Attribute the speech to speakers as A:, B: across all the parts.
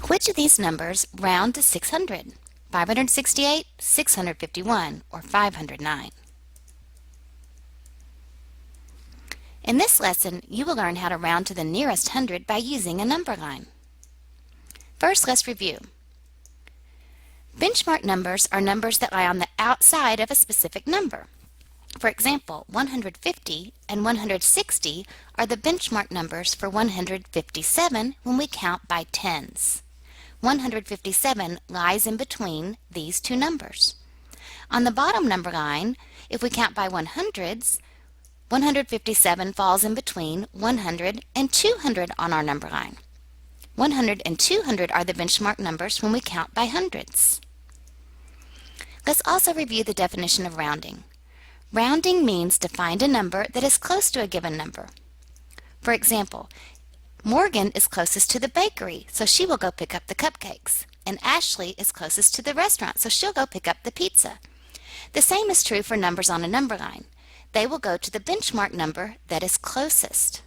A: Which of these numbers round to 600? 568, 651, or 509? In this lesson, you will learn how to round to the nearest hundred by using a number line. First, let's review. Benchmark numbers are numbers that lie on the outside of a specific number. For example, 150 and 160 are the benchmark numbers for 157 when we count by tens. 157 lies in between these two numbers. On the bottom number line, if we count by 100s, 157 falls in between 100 and 200 on our number line. 100 and 200 are the benchmark numbers when we count by hundreds. Let's also review the definition of rounding. Rounding means to find a number that is close to a given number. For example, Morgan is closest to the bakery, so she will go pick up the cupcakes. And Ashley is closest to the restaurant, so she'll go pick up the pizza. The same is true for numbers on a number line. They will go to the benchmark number that is closest.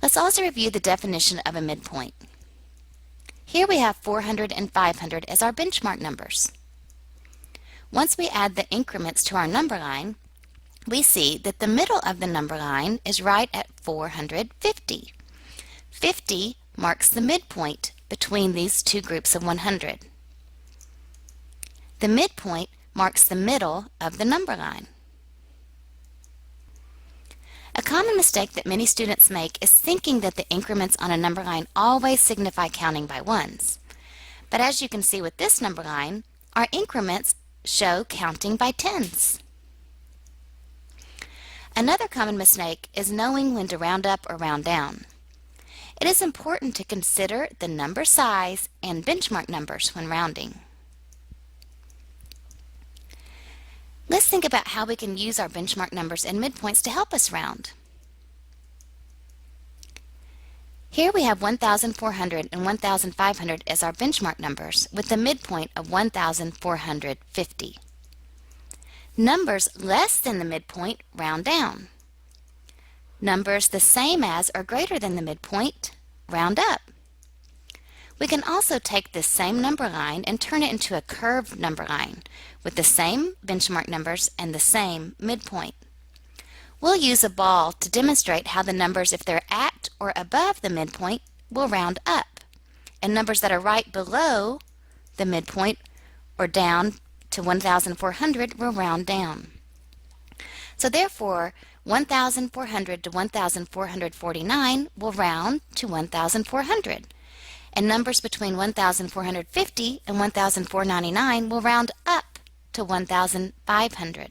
A: Let's also review the definition of a midpoint. Here we have 400 and 500 as our benchmark numbers. Once we add the increments to our number line, we see that the middle of the number line is right at 450. 50 marks the midpoint between these two groups of 100. The midpoint marks the middle of the number line. A common mistake that many students make is thinking that the increments on a number line always signify counting by ones. But as you can see with this number line, our increments show counting by tens. Another common mistake is knowing when to round up or round down. It is important to consider the number size and benchmark numbers when rounding. Let's think about how we can use our benchmark numbers and midpoints to help us round. Here we have 1,400 and 1,500 as our benchmark numbers, with the midpoint of 1,450. Numbers less than the midpoint round down. Numbers the same as or greater than the midpoint round up. We can also take this same number line and turn it into a curved number line with the same benchmark numbers and the same midpoint. We'll use a ball to demonstrate how the numbers, if they're at or above the midpoint, will round up, and numbers that are right below the midpoint or down to 1,400 will round down. So therefore, 1,400 to 1,449 will round to 1,400. And numbers between 1,450 and 1,499 will round up to 1,500.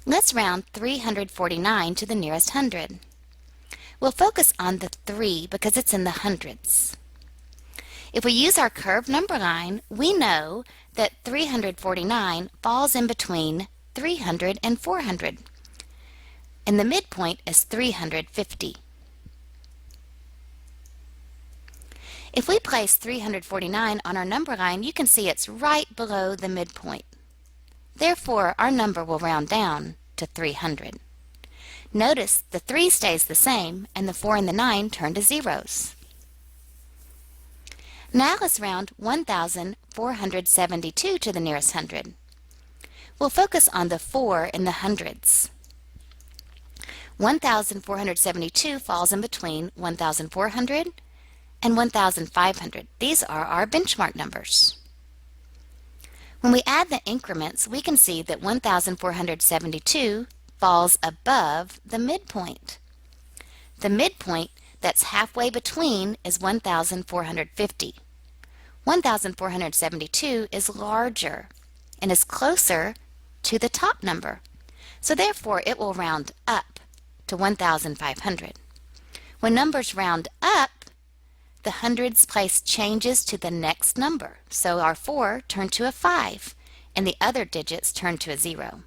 A: Let's round 349 to the nearest hundred. We'll focus on the 3 because it's in the hundreds. If we use our curved number line, we know that 349 falls in between 300 and 400, and the midpoint is 350. If we place 349 on our number line, you can see it's right below the midpoint. Therefore, our number will round down to 300. Notice the 3 stays the same and the 4 and the 9 turn to zeros. Now let's round 1,472 to the nearest hundred. We'll focus on the 4 in the hundreds. 1,472 falls in between 1,400 and 1,500. These are our benchmark numbers. When we add the increments, we can see that 1,472 falls above the midpoint. The midpoint that's halfway between is 1,450. 1,472 is larger and is closer to the top number, so therefore it will round up to 1,500. When numbers round up, the hundreds place changes to the next number, so our 4 turned to a 5 and the other digits turned to a 0.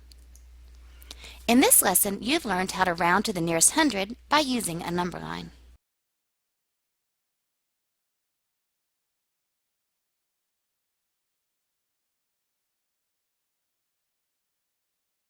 A: In this lesson, you've learned how to round to the nearest hundred by using a number line.